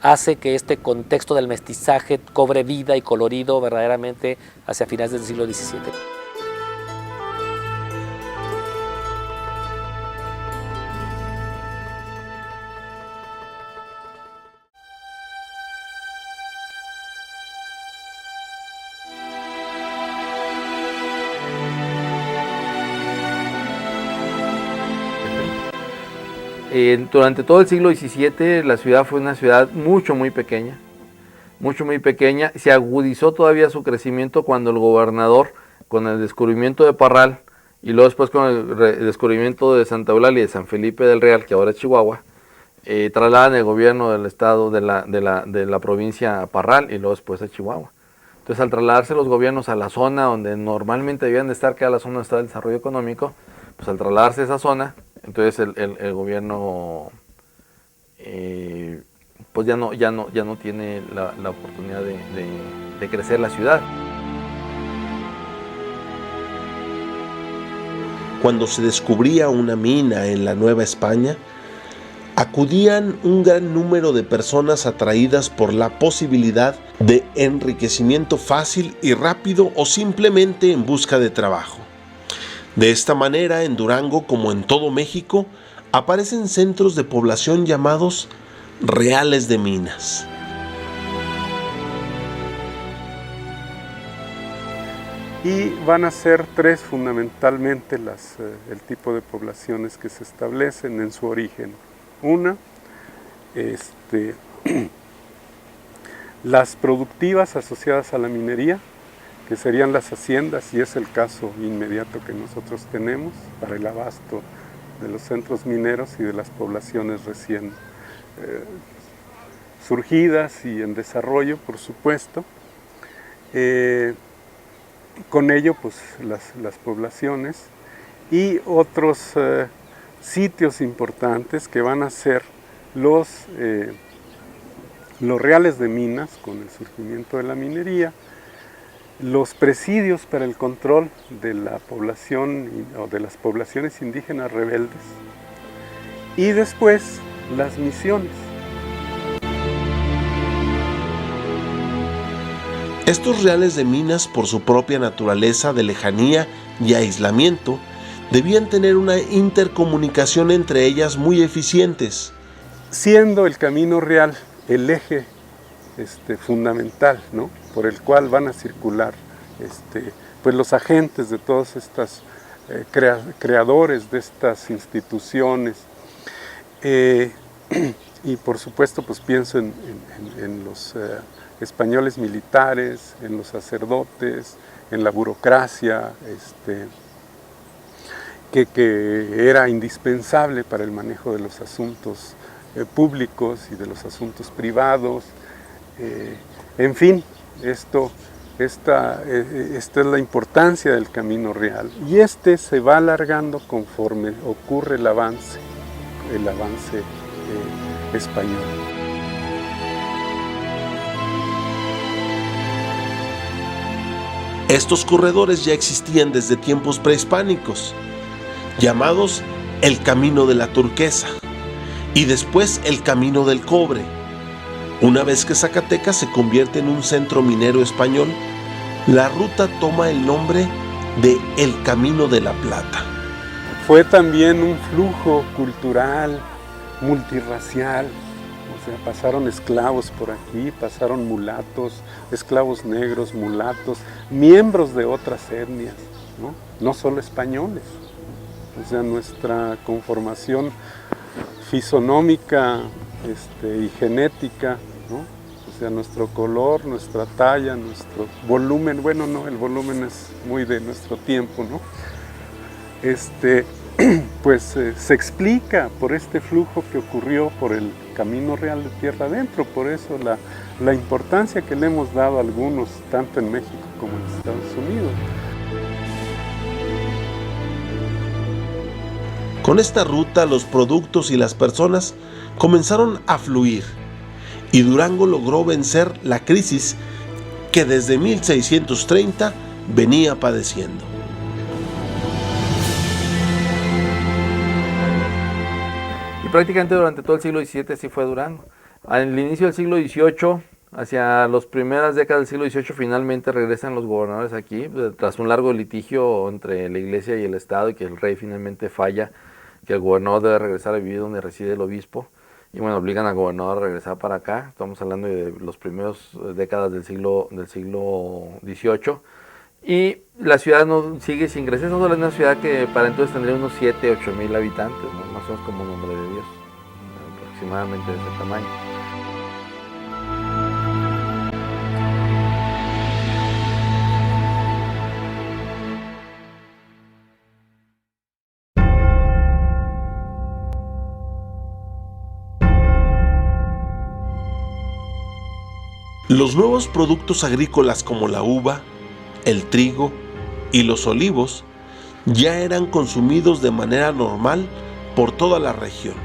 hace que este contexto del mestizaje cobre vida y colorido verdaderamente hacia finales del siglo XVII. Durante todo el siglo XVII la ciudad fue una ciudad muy pequeña, se agudizó todavía su crecimiento cuando el gobernador, con el descubrimiento de Parral y luego después con el descubrimiento de Santa Eulalia y de San Felipe del Real, que ahora es Chihuahua, trasladan el gobierno del estado de la provincia a Parral y luego después a Chihuahua. Entonces al trasladarse los gobiernos a la zona donde normalmente debían de estar, que era la zona donde está el desarrollo económico, pues al trasladarse a esa zona, entonces el gobierno pues ya no tiene la oportunidad de crecer la ciudad. Cuando se descubría una mina en la Nueva España, acudían un gran número de personas atraídas por la posibilidad de enriquecimiento fácil y rápido o simplemente en busca de trabajo. De esta manera, en Durango, como en todo México, aparecen centros de población llamados reales de minas. Y van a ser tres fundamentalmente el tipo de poblaciones que se establecen en su origen. Una, las productivas asociadas a la minería, que serían las haciendas, y es el caso inmediato que nosotros tenemos para el abasto de los centros mineros y de las poblaciones recién surgidas y en desarrollo, por supuesto. Con ello, pues las poblaciones y otros sitios importantes que van a ser los reales de minas con el surgimiento de la minería, los presidios para el control de la población o de las poblaciones indígenas rebeldes y después las misiones. Estos reales de minas, por su propia naturaleza de lejanía y aislamiento, debían tener una intercomunicación entre ellas muy eficientes. Siendo el camino real el eje fundamental, ¿no?, por el cual van a circular pues los agentes de todas estas creadores de estas instituciones. Y por supuesto pues pienso en los españoles militares, en los sacerdotes, en la burocracia, que era indispensable para el manejo de los asuntos públicos y de los asuntos privados. En fin, esta es la importancia del camino real, y se va alargando conforme ocurre el avance español. Estos corredores ya existían desde tiempos prehispánicos, llamados el Camino de la Turquesa y después el Camino del Cobre. Una vez que Zacatecas se convierte en un centro minero español, la ruta toma el nombre de El Camino de la Plata. Fue también un flujo cultural, multirracial. O sea, pasaron esclavos por aquí, pasaron mulatos, esclavos negros, mulatos, miembros de otras etnias, no solo españoles. O sea, nuestra conformación fisonómica y genética, ¿no? O sea, nuestro color, nuestra talla, nuestro volumen, bueno, no, el volumen es muy de nuestro tiempo, ¿no? Pues se explica por este flujo que ocurrió por el camino real de tierra adentro. Por eso la importancia que le hemos dado a algunos, tanto en México como en Estados Unidos. Con esta ruta, los productos y las personas comenzaron a fluir, y Durango logró vencer la crisis que desde 1630 venía padeciendo. Y prácticamente durante todo el siglo XVII así fue Durango. Al inicio del siglo XVIII, hacia las primeras décadas del siglo XVIII, finalmente regresan los gobernadores aquí, tras un largo litigio entre la iglesia y el Estado, y que el rey finalmente falla, que el gobernador debe regresar a vivir donde reside el obispo, y bueno, obligan al gobernador a regresar para acá. Estamos hablando de los primeros décadas del siglo XVIII, y la ciudad sigue sin crecer. No es una ciudad que para entonces tendría unos 7, 8 mil habitantes, ¿no? Más o menos como un nombre de Dios, aproximadamente de ese tamaño. Los nuevos productos agrícolas como la uva, el trigo y los olivos ya eran consumidos de manera normal por toda la región.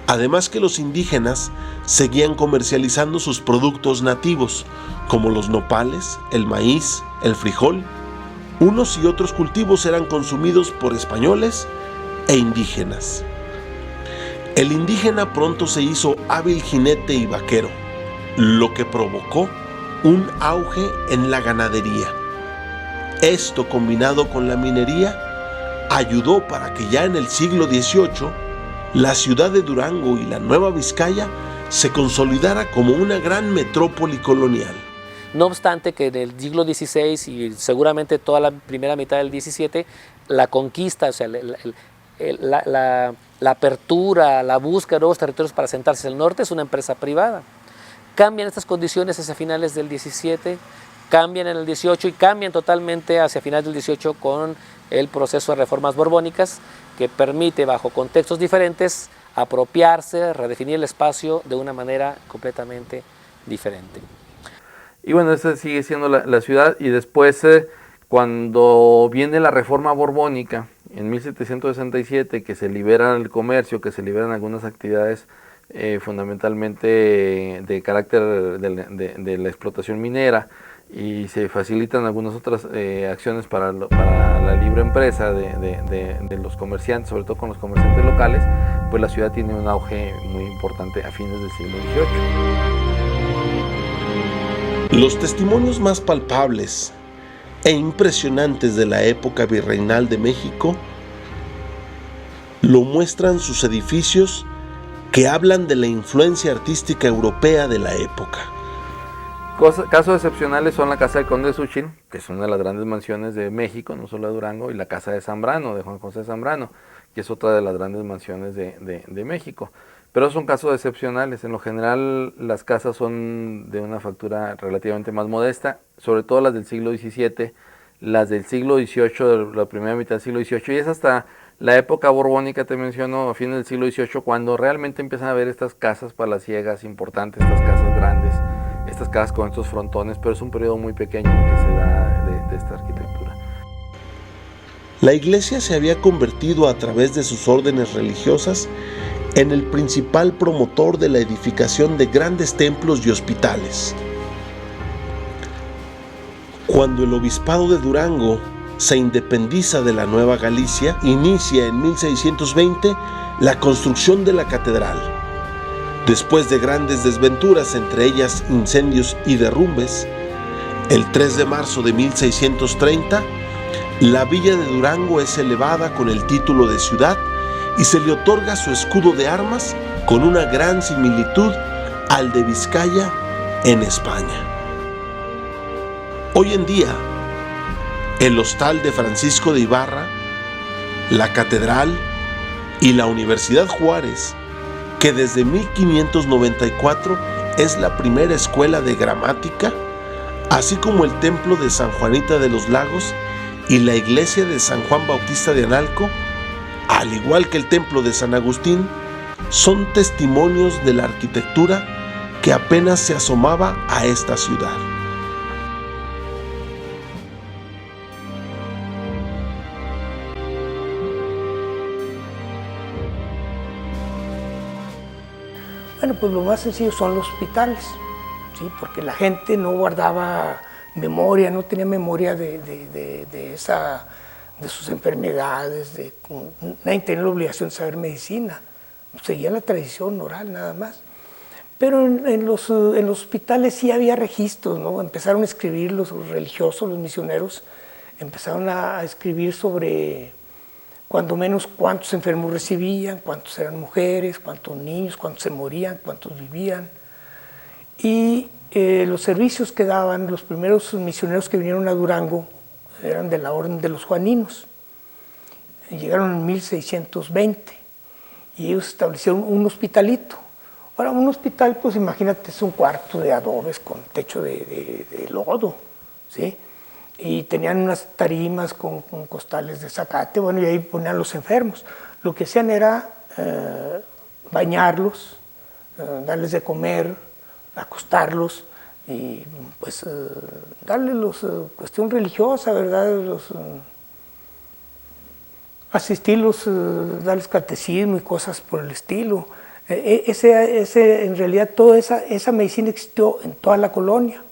Además que los indígenas seguían comercializando sus productos nativos, como los nopales, el maíz, el frijol. Unos y otros cultivos eran consumidos por españoles e indígenas. El indígena pronto se hizo hábil jinete y vaquero, lo que provocó un auge en la ganadería. Esto, combinado con la minería, ayudó para que ya en el siglo XVIII la ciudad de Durango y la Nueva Vizcaya se consolidara como una gran metrópoli colonial. No obstante que en el siglo XVI y seguramente toda la primera mitad del XVII, la conquista, o sea, la apertura, la búsqueda de nuevos territorios para asentarse en el norte es una empresa privada. Cambian estas condiciones hacia finales del XVII, cambian en el XVIII y cambian totalmente hacia finales del XVIII con el proceso de reformas borbónicas, que permite, bajo contextos diferentes, apropiarse, redefinir el espacio de una manera completamente diferente. Y bueno, esa sigue siendo la ciudad. Y después, cuando viene la reforma borbónica, en 1767, que se libera el comercio, que se liberan algunas actividades fundamentalmente de carácter de la explotación minera, y se facilitan algunas otras acciones para la libre empresa de los comerciantes, sobre todo con los comerciantes locales, pues la ciudad tiene un auge muy importante a fines del siglo XVIII. Los testimonios más palpables e impresionantes de la época virreinal de México lo muestran sus edificios que hablan de la influencia artística europea de la época. Casos excepcionales son la Casa del Conde de Suchín, que es una de las grandes mansiones de México, no solo de Durango, y la Casa de Zambrano, de Juan José Zambrano, que es otra de las grandes mansiones de México. Pero son casos excepcionales. En lo general, las casas son de una factura relativamente más modesta, sobre todo las del siglo XVII, las del siglo XVIII, de la primera mitad del siglo XVIII, y es hasta la época borbónica, te menciono, a fines del siglo XVIII, cuando realmente empiezan a ver estas casas palaciegas importantes, estas casas grandes, estas casas con estos frontones, pero es un periodo muy pequeño que se da de esta arquitectura. La iglesia se había convertido a través de sus órdenes religiosas en el principal promotor de la edificación de grandes templos y hospitales. Cuando el obispado de Durango se independiza de la Nueva Galicia, inicia en 1620 la construcción de la catedral. Después de grandes desventuras, entre ellas incendios y derrumbes, el 3 de marzo de 1630, la villa de Durango es elevada con el título de ciudad y se le otorga su escudo de armas con una gran similitud al de Vizcaya en España. Hoy en día, el Hostal de Francisco de Ibarra, la Catedral y la Universidad Juárez, que desde 1594 es la primera escuela de gramática, así como el Templo de San Juanita de los Lagos y la Iglesia de San Juan Bautista de Analco, al igual que el Templo de San Agustín, son testimonios de la arquitectura que apenas se asomaba a esta ciudad. Bueno, pues lo más sencillo son los hospitales, ¿sí? Porque la gente no guardaba memoria, no tenía memoria de sus enfermedades, nadie tenía la obligación de saber medicina, seguía la tradición oral nada más. Pero en los hospitales sí había registros, ¿no? Empezaron a escribir los religiosos, los misioneros, empezaron a escribir sobre cuando menos cuántos enfermos recibían, cuántos eran mujeres, cuántos niños, cuántos se morían, cuántos vivían. Y los servicios que daban los primeros misioneros que vinieron a Durango eran de la orden de los juaninos. Llegaron en 1620 y ellos establecieron un hospitalito. Ahora, un hospital, pues imagínate, es un cuarto de adobes con techo de lodo, ¿sí? Y tenían unas tarimas con costales de zacate, bueno, y ahí ponían los enfermos. Lo que hacían era bañarlos, darles de comer, acostarlos y pues darles cuestión religiosa, ¿verdad? Asistirlos, darles catecismo y cosas por el estilo. En realidad toda esa medicina existió en toda la colonia.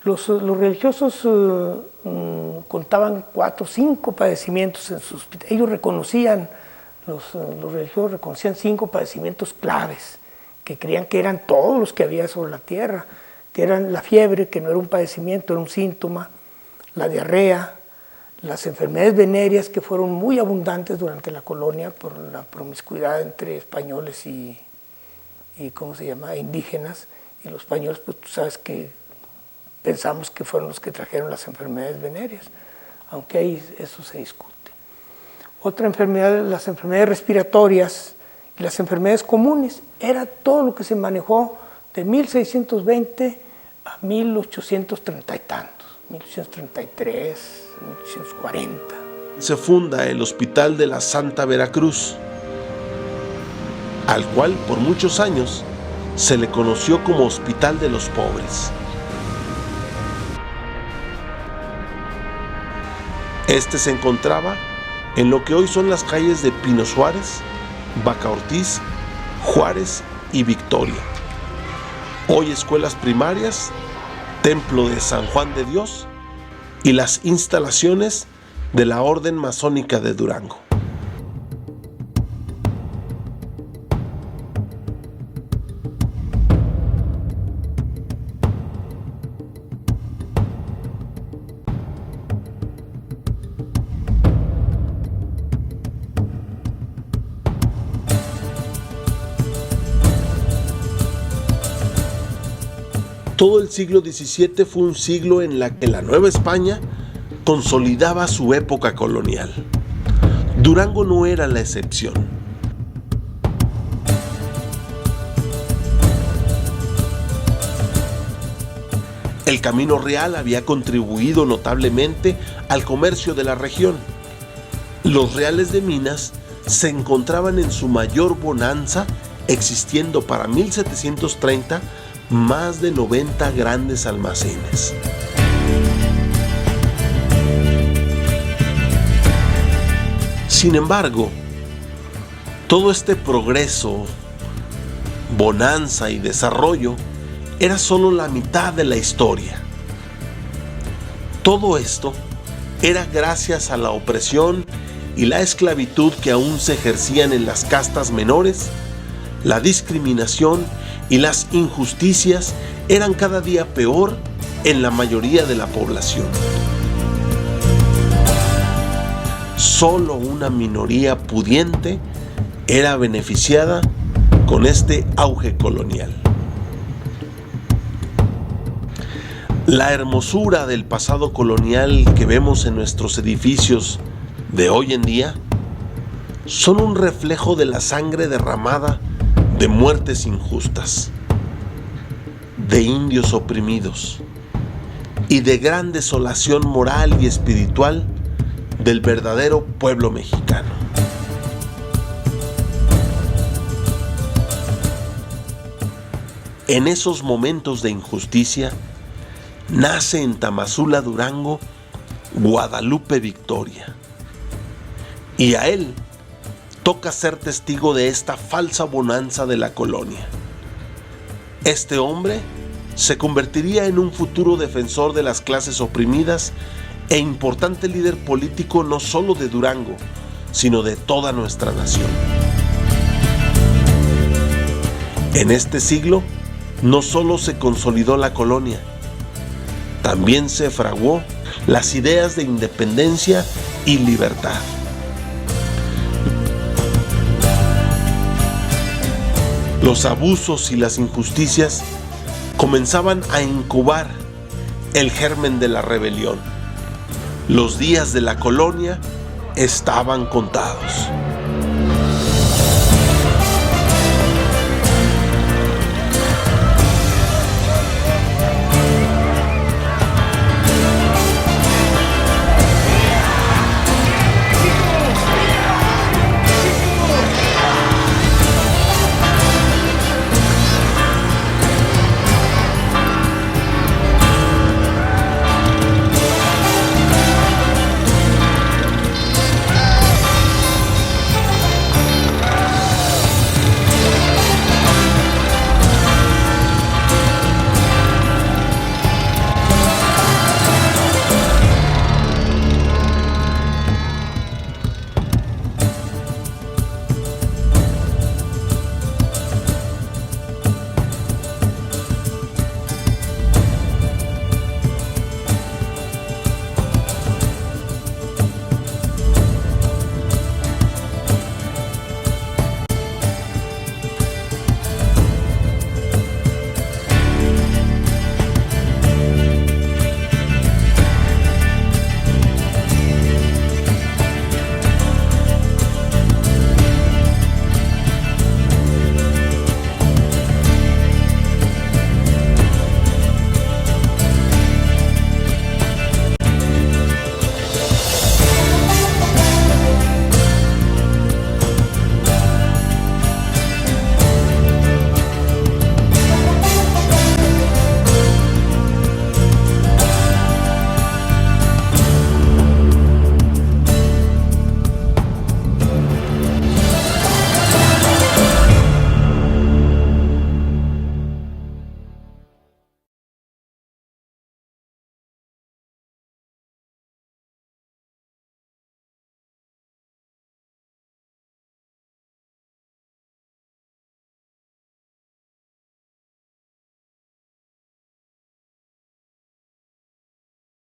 Los religiosos contaban 4 o 5 padecimientos en sus hospitales. Ellos reconocían, los religiosos reconocían 5 padecimientos claves, que creían que eran todos los que había sobre la tierra, que eran la fiebre, que no era un padecimiento, era un síntoma, la diarrea, las enfermedades venéreas, que fueron muy abundantes durante la colonia por la promiscuidad entre españoles y ¿cómo se llama?, indígenas. Y los españoles, pues tú sabes que pensamos que fueron los que trajeron las enfermedades venéreas, aunque ahí eso se discute. Otra enfermedad, las enfermedades respiratorias y las enfermedades comunes, era todo lo que se manejó de 1620 a 1830 y tantos, 1833, 1840. Se funda el Hospital de la Santa Veracruz, al cual por muchos años se le conoció como Hospital de los Pobres. Este se encontraba en lo que hoy son las calles de Pino Suárez, Vaca Ortiz, Juárez y Victoria. Hoy escuelas primarias, Templo de San Juan de Dios y las instalaciones de la Orden Masónica de Durango. Todo el siglo XVII fue un siglo en el que la Nueva España consolidaba su época colonial. Durango no era la excepción. El Camino Real había contribuido notablemente al comercio de la región. Los reales de Minas se encontraban en su mayor bonanza, existiendo para 1730 más de 90 grandes almacenes. Sin embargo, todo este progreso, bonanza y desarrollo era solo la mitad de la historia. Todo esto era gracias a la opresión y la esclavitud que aún se ejercían en las castas menores. La discriminación y las injusticias eran cada día peor en la mayoría de la población. Solo una minoría pudiente era beneficiada con este auge colonial. La hermosura del pasado colonial que vemos en nuestros edificios de hoy en día son un reflejo de la sangre derramada de muertes injustas, de indios oprimidos y de gran desolación moral y espiritual del verdadero pueblo mexicano. En esos momentos de injusticia nace en Tamazula, Durango, Guadalupe Victoria, y a él toca ser testigo de esta falsa bonanza de la colonia. Este hombre se convertiría en un futuro defensor de las clases oprimidas e importante líder político no solo de Durango, sino de toda nuestra nación. En este siglo no solo se consolidó la colonia, también se fraguó las ideas de independencia y libertad. Los abusos y las injusticias comenzaban a incubar el germen de la rebelión. Los días de la colonia estaban contados.